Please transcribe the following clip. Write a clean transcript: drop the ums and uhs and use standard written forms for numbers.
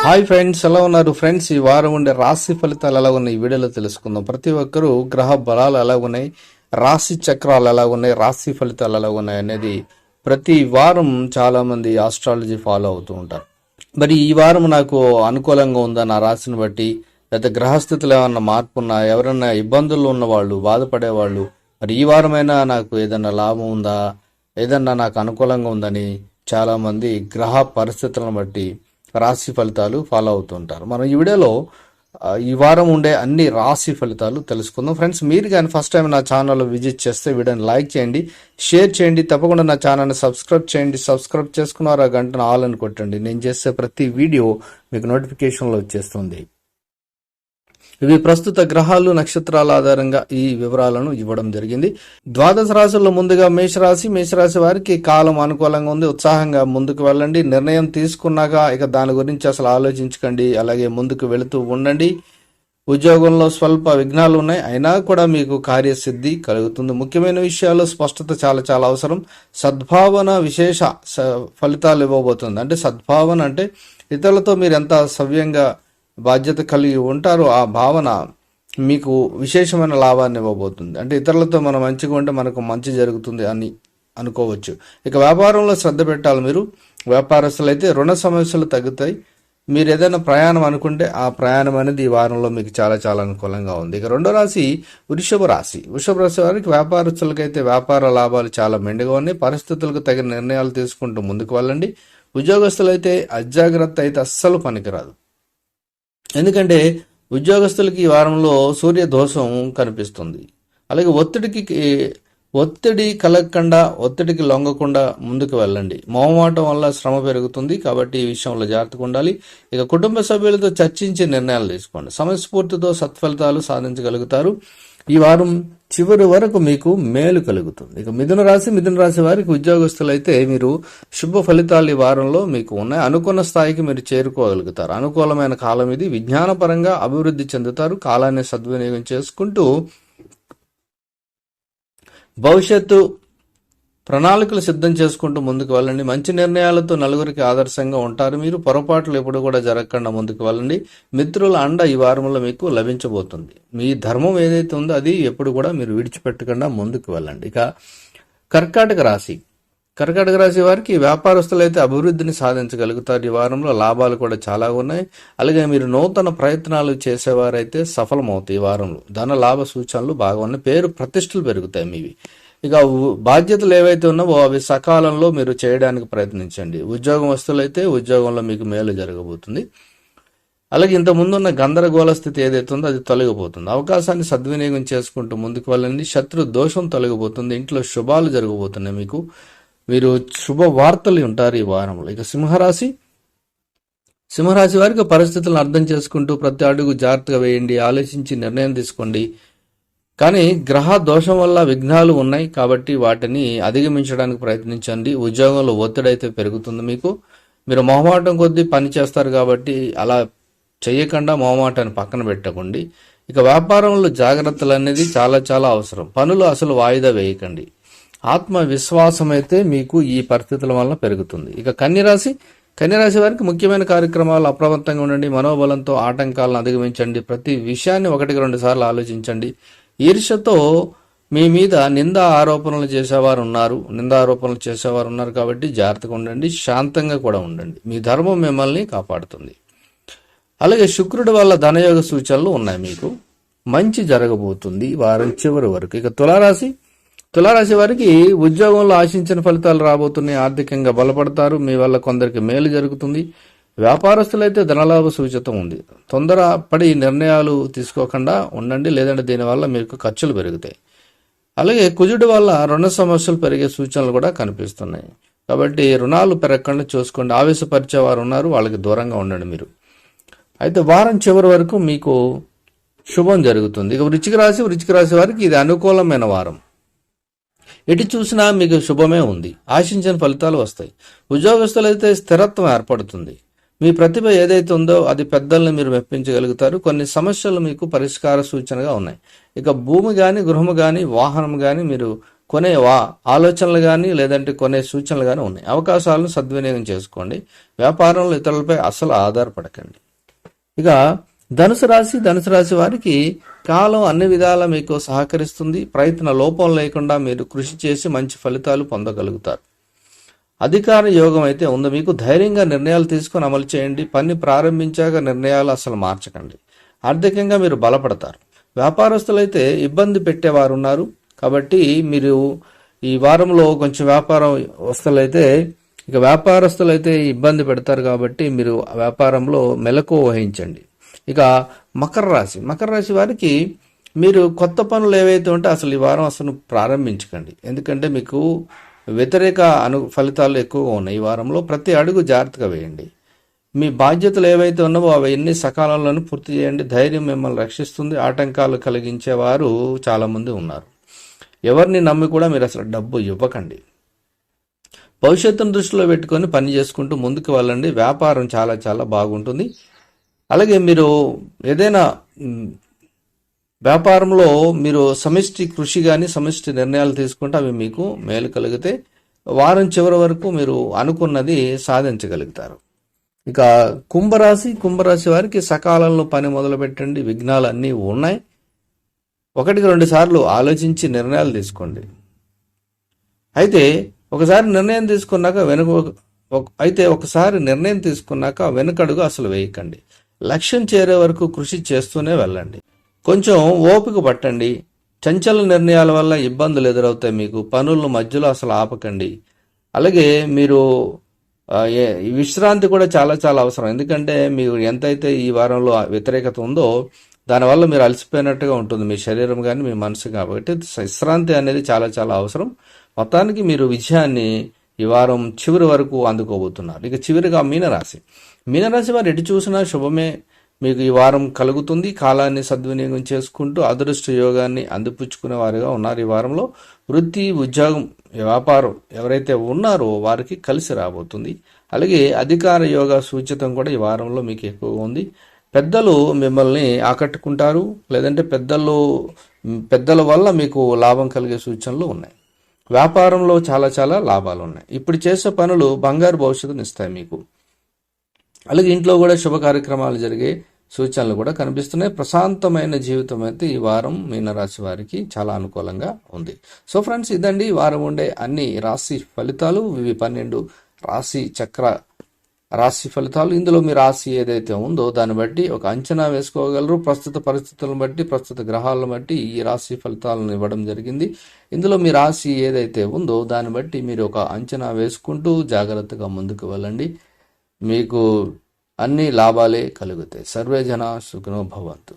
Hi friends, ఎలా ఉన్నారు friends? ఈ వారం ఉండే రాశి ఫలితాలు ఎలా ఉన్నాయి ఈ వీడియోలో తెలుసుకుందాం. ప్రతి ఒక్కరూ గ్రహ బలాలు ఎలా ఉన్నాయి, రాశి చక్రాలు ఎలా ఉన్నాయి, రాశి ఫలితాలు ఎలా ఉన్నాయి అనేది ప్రతి వారం చాలా మంది ఆస్ట్రాలజీ ఫాలో అవుతూ ఉంటారు. మరి ఈ వారం నాకు అనుకూలంగా ఉందా నా రాశిని బట్టి, లేదా గ్రహస్థితులు ఏమన్నా మార్పు ఉన్నా, ఎవరైనా ఇబ్బందుల్లో ఉన్నవాళ్ళు, బాధపడేవాళ్ళు, మరి ఈ వారమైనా నాకు ఏదన్నా లాభం ఉందా, ఏదన్నా నాకు అనుకూలంగా ఉందని చాలా మంది గ్రహ పరిస్థితులను బట్టి రాశి ఫలితాలు ఫాలో అవుతుంటారు. మనం ఈ వీడియోలో ఈ వారం ఉండే అన్ని రాశి ఫలితాలు తెలుసుకుందాం. ఫ్రెండ్స్, మీరు కానీ ఫస్ట్ టైం నా ఛానల్లో విజిట్ చేస్తే వీడియోని లైక్ చేయండి, షేర్ చేయండి, తప్పకుండా నా ఛానల్ని సబ్స్క్రైబ్ చేయండి. సబ్స్క్రైబ్ చేసుకున్నారు ఆ గంటను ఆల్ అని కొట్టండి. నేను చేసే ప్రతి వీడియో మీకు నోటిఫికేషన్లో వచ్చేస్తుంది. ఇవి ప్రస్తుత గ్రహాలు, నక్షత్రాల ఆధారంగా ఈ వివరాలను ఇవ్వడం జరిగింది. ద్వాదశ రాశుల్లో ముందుగా మేషరాశి. మేషరాశి వారికి కాలం అనుకూలంగా ఉంది. ఉత్సాహంగా ముందుకు వెళ్ళండి. నిర్ణయం తీసుకున్నాక ఇక దాని గురించి అసలు ఆలోచించకండి. అలాగే ముందుకు వెళుతూ ఉండండి. ఉద్యోగంలో స్వల్ప విఘ్నాలు ఉన్నాయి, అయినా కూడా మీకు కార్యసిద్ధి కలుగుతుంది. ముఖ్యమైన విషయాల్లో స్పష్టత చాలా చాలా అవసరం. సద్భావన విశేష ఫలితాలు ఇవ్వబోతుంది. అంటే సద్భావన అంటే ఇతరులతో మీరు ఎంత సవ్యంగా బాధ్యత కలిగి ఉంటారో ఆ భావన మీకు విశేషమైన లాభాన్ని ఇవ్వబోతుంది. అంటే ఇతరులతో మనం మంచిగా ఉంటే మనకు మంచి జరుగుతుంది అని అనుకోవచ్చు. ఇక వ్యాపారంలో శ్రద్ధ పెట్టాలి. మీరు వ్యాపారస్తులు అయితే రుణ సమస్యలు తగ్గుతాయి. మీరు ఏదైనా ప్రయాణం అనుకుంటే ఆ ప్రయాణం అనేది ఈ వారంలో మీకు చాలా చాలా అనుకూలంగా ఉంది. ఇక రెండో రాశి వృషభ రాశి. వృషభ రాశి వారికి వ్యాపారస్తులకైతే వ్యాపార లాభాలు చాలా మెండుగా ఉన్నాయి. పరిస్థితులకు తగిన నిర్ణయాలు తీసుకుంటూ ముందుకు వెళ్ళండి. ఉద్యోగస్తులైతే అజాగ్రత్త అయితే అస్సలు పనికిరాదు. ఎందుకంటే ఉద్యోగస్తులకి ఈ వారంలో సూర్య దోషం కనిపిస్తుంది. అలాగే ఒత్తిడి కలగకుండా, ఒత్తిడికి లొంగకుండా ముందుకు వెళ్ళండి. మొహమాటం వల్ల శ్రమ పెరుగుతుంది, కాబట్టి ఈ విషయంలో జాగ్రత్తగా ఉండాలి. ఇక కుటుంబ సభ్యులతో చర్చించి నిర్ణయాలు తీసుకోండి. సమయస్ఫూర్తితో సత్ఫలితాలు సాధించగలుగుతారు. ఈ వారం చివరి వరకు మీకు మేలు కలుగుతుంది. ఇక మిథున రాశి వారికి ఉద్యోగస్తులైతే మీరు శుభ ఫలితాలు ఈ వారంలో మీకు ఉన్నాయి. అనుకున్న స్థాయికి మీరు చేరుకోగలుగుతారు. అనుకూలమైన కాలం ఇది. విజ్ఞానపరంగా అభివృద్ధి చెందుతారు. కాలాన్ని సద్వినియోగం చేసుకుంటూ భవిష్యత్తు ప్రణాళికలు సిద్ధం చేసుకుంటూ ముందుకు వెళ్ళండి. మంచి నిర్ణయాలతో నలుగురికి ఆదర్శంగా ఉంటారు. మీరు పొరపాట్లు ఎప్పుడు కూడా జరగకుండా ముందుకు వెళ్ళండి. మిత్రుల అండ ఈ వారంలో మీకు లభించబోతుంది. మీ ధర్మం ఏదైతే ఉందో అది ఎప్పుడు కూడా మీరు విడిచిపెట్టకుండా ముందుకు వెళ్ళండి. ఇక కర్కాటక రాశి వారికి వ్యాపారస్తులైతే అభివృద్ధిని సాధించగలుగుతారు. ఈ వారంలో లాభాలు కూడా చాలా ఉన్నాయి. అలాగే మీరు నూతన ప్రయత్నాలు చేసేవారైతే సఫలమవుతాయి. ఈ వారంలో ధన లాభ సూచనలు బాగా ఉన్నాయి. పేరు ప్రతిష్టలు పెరుగుతాయి మీవి. ఇక బాధ్యతలు ఏవైతే ఉన్నావో అవి సకాలంలో మీరు చేయడానికి ప్రయత్నించండి. ఉద్యోగస్తులైతే ఉద్యోగంలో మీకు మేలు జరగబోతుంది. అలాగే ఇంత ముందున్న గందరగోళ స్థితి ఏదైతే ఉందో అది తొలగిపోతుంది. అవకాశాన్ని సద్వినియోగం చేసుకుంటూ ముందుకు వెళ్ళండి. శత్రు దోషం తొలగిపోతుంది. ఇంట్లో శుభాలు జరగబోతున్నాయి. మీరు శుభ వార్తలు ఉంటారు ఈ వారంలో. ఇక సింహరాశి వారికి పరిస్థితులను అర్థం చేసుకుంటూ ప్రతి అడుగు జాగ్రత్తగా వేయండి. ఆలోచించి నిర్ణయం తీసుకోండి. కానీ గ్రహ దోషం వల్ల విఘ్నాలు ఉన్నాయి, కాబట్టి వాటిని అధిగమించడానికి ప్రయత్నించండి. ఉద్యోగంలో ఒత్తిడి అయితే పెరుగుతుంది. మీరు మొహమాటం కొద్దీ పని చేస్తారు, కాబట్టి అలా చేయకుండా మొహమాటాన్ని పక్కన పెట్టకండి. ఇక వ్యాపారంలో జాగ్రత్తలు అనేది చాలా చాలా అవసరం. పనులు అసలు వాయిదా వేయకండి. ఆత్మవిశ్వాసం అయితే మీకు ఈ పరిస్థితుల వల్ల పెరుగుతుంది. ఇక కన్యరాశి వారికి ముఖ్యమైన కార్యక్రమాలు అప్రమత్తంగా ఉండండి. మనోబలంతో ఆటంకాలను అధిగమించండి. ప్రతి విషయాన్ని 1-2 సార్లు ఆలోచించండి. ఈర్ష్యతో మీ మీద నిందారోపణలు చేసేవారు ఉన్నారు కాబట్టి జాగ్రత్తగా ఉండండి. శాంతంగా కూడా ఉండండి. మీ ధర్మం మిమ్మల్ని కాపాడుతుంది. అలాగే శుక్రుడి వల్ల ధనయోగ సూచనలు ఉన్నాయి. మీకు మంచి జరగబోతుంది వారం చివరి వరకు. ఇక తులారాశి వారికి ఉద్యోగంలో ఆశించిన ఫలితాలు రాబోతున్నాయి. ఆర్థికంగా బలపడతారు. మీ వల్ల కొందరికి మేలు జరుగుతుంది. వ్యాపారస్తులైతే ధనలాభ సూచితం ఉంది. తొందరపడి నిర్ణయాలు తీసుకోకుండా ఉండండి, లేదంటే దీనివల్ల మీకు ఖర్చులు పెరుగుతాయి. అలాగే కుజుడి వల్ల రుణ సమస్యలు పెరిగే సూచనలు కూడా కనిపిస్తున్నాయి. కాబట్టి రుణాలు పెరగకుండా చూసుకోండి. ఆవేశపరిచే వారు ఉన్నారు, వాళ్ళకి దూరంగా ఉండండి మీరు. అయితే వారం చివరి వరకు మీకు శుభం జరుగుతుంది. ఇక వృశ్చిక రాశి వారికి ఇది అనుకూలమైన వారం. ఎటు చూసినా మీకు శుభమే ఉంది. ఆశించిన ఫలితాలు వస్తాయి. ఉద్యోగస్తులైతే స్థిరత్వం ఏర్పడుతుంది. మీ ప్రతిభ ఏదైతే ఉందో అది పెద్దల్ని మీరు మెప్పించగలుగుతారు. కొన్ని సమస్యలు మీకు పరిష్కార సూచనగా ఉన్నాయి. ఇక భూమి కానీ, గృహము కానీ, వాహనం కానీ మీరు కొనే ఆలోచనలు కానీ లేదంటే కొనే సూచనలు కానీ ఉన్నాయి. అవకాశాలను సద్వినియోగం చేసుకోండి. వ్యాపారంలో ఇతరులపై అస్సలు ఆధారపడకండి. ఇక ధనుసు రాశి వారికి కాలం అన్ని విధాలా మీకు సహకరిస్తుంది. ప్రయత్న లోపం లేకుండా మీరు కృషి చేసి మంచి ఫలితాలు పొందగలుగుతారు. అధికార యోగం అయితే ఉంది మీకు. ధైర్యంగా నిర్ణయాలు తీసుకొని అమలు చేయండి. పని ప్రారంభించాక నిర్ణయాలు అసలు మార్చకండి. ఆర్థికంగా మీరు బలపడతారు. వ్యాపారస్తులైతే ఇబ్బంది పెట్టేవారు ఉన్నారు కాబట్టి మీరు ఈ వారంలో కొంచెం వ్యాపారస్తులైతే ఇబ్బంది పెడతారు కాబట్టి మీరు వ్యాపారంలో మెలకువ వహించండి. ఇక మకర రాశి వారికి మీరు కొత్త పనులు ఏవైతే ఉంటే అసలు ఈ వారం అసలు ప్రారంభించకండి. ఎందుకంటే మీకు వ్యతిరేక ఫలితాలు ఎక్కువగా ఉన్నాయి. ఈ వారంలో ప్రతి అడుగు జాగ్రత్తగా వేయండి. మీ బాధ్యతలు ఏవైతే ఉన్నావో అవన్నీ సకాలంలోనే పూర్తి చేయండి. ధైర్యం మిమ్మల్ని రక్షిస్తుంది. ఆటంకాలు కలిగించేవారు చాలామంది ఉన్నారు. ఎవరిని నమ్మి కూడా మీరు అసలు డబ్బు ఇవ్వకండి. భవిష్యత్తును దృష్టిలో పెట్టుకొని పని చేసుకుంటూ ముందుకు వెళ్ళండి. వ్యాపారం చాలా చాలా బాగుంటుంది. అలాగే మీరు ఏదైనా వ్యాపారంలో మీరు సమిష్టి కృషి కానీ సమిష్టి నిర్ణయాలు తీసుకుంటే అవి మీకు మేలు కలిగితే వారం చివరి వరకు మీరు అనుకున్నది సాధించగలుగుతారు. ఇక కుంభరాశి వారికి సకాలంలో పని మొదలు పెట్టండి. విఘ్నాలు అన్నీ ఉన్నాయి. 1-2 సార్లు ఆలోచించి నిర్ణయాలు తీసుకోండి. అయితే ఒకసారి నిర్ణయం తీసుకున్నాక వెనుకడుగు అసలు వేయకండి. లక్ష్యం చేరే వరకు కృషి చేస్తూనే వెళ్ళండి. కొంచెం ఓపిక పట్టండి. చంచల నిర్ణయాల వల్ల ఇబ్బందులు ఎదురవుతాయి మీకు. పనులను మధ్యలో అసలు ఆపకండి. అలాగే మీరు విశ్రాంతి కూడా చాలా చాలా అవసరం. ఎందుకంటే మీరు ఎంతైతే ఈ వారంలో వ్యతిరేకత ఉందో దానివల్ల మీరు అలసిపోయినట్టుగా ఉంటుంది మీ శరీరం కానీ మీ మనసు. కాబట్టి విశ్రాంతి అనేది చాలా చాలా అవసరం. మొత్తానికి మీరు విజయాన్ని ఈ వారం చివరి వరకు అందుకోబోతున్నారు. ఇక చివరిగా మీనరాశి వారు ఎటు చూసినా శుభమే మీకు ఈ వారం కలుగుతుంది. కాలాన్ని సద్వినియోగం చేసుకుంటూ అదృష్ట యోగాన్ని అందిపుచ్చుకునే వారుగా ఉన్నారు. ఈ వారంలో వృత్తి, ఉద్యోగం, వ్యాపారం ఎవరైతే ఉన్నారో వారికి కలిసి రాబోతుంది. అలాగే అధికార యోగా సూచితం కూడా ఈ వారంలో మీకు ఎక్కువగా ఉంది. పెద్దలు మిమ్మల్ని ఆకట్టుకుంటారు. లేదంటే పెద్దల వల్ల మీకు లాభం కలిగే సూచనలు ఉన్నాయి. వ్యాపారంలో చాలా చాలా లాభాలు ఉన్నాయి. ఇప్పుడు చేసే పనులు బంగారు భవిష్యత్తుని ఇస్తాయి మీకు. అలాగే ఇంట్లో కూడా శుభ కార్యక్రమాలు జరిగే సూచనలు కూడా కనిపిస్తున్నాయి. ప్రశాంతమైన జీవితం అయితే ఈ వారం మీనరాశి వారికి చాలా అనుకూలంగా ఉంది. సో ఫ్రెండ్స్, ఇదండి ఈ వారం ఉండే అన్ని రాశి ఫలితాలు. ఇవి 12 రాశి ఫలితాలు. ఇందులో మీ రాశి ఏదైతే ఉందో దాన్ని బట్టి ఒక అంచనా వేసుకోగలరు. ప్రస్తుత పరిస్థితులను బట్టి, ప్రస్తుత గ్రహాలను బట్టి ఈ రాశి ఫలితాలను ఇవ్వడం జరిగింది. ఇందులో మీ రాశి ఏదైతే ఉందో దాన్ని బట్టి మీరు ఒక అంచనా వేసుకుంటూ జాగ్రత్తగా ముందుకు వెళ్ళండి. మీకు అన్ని లాభాలే కలుగుతాయి. సర్వే జన సుఖినో భవంతు.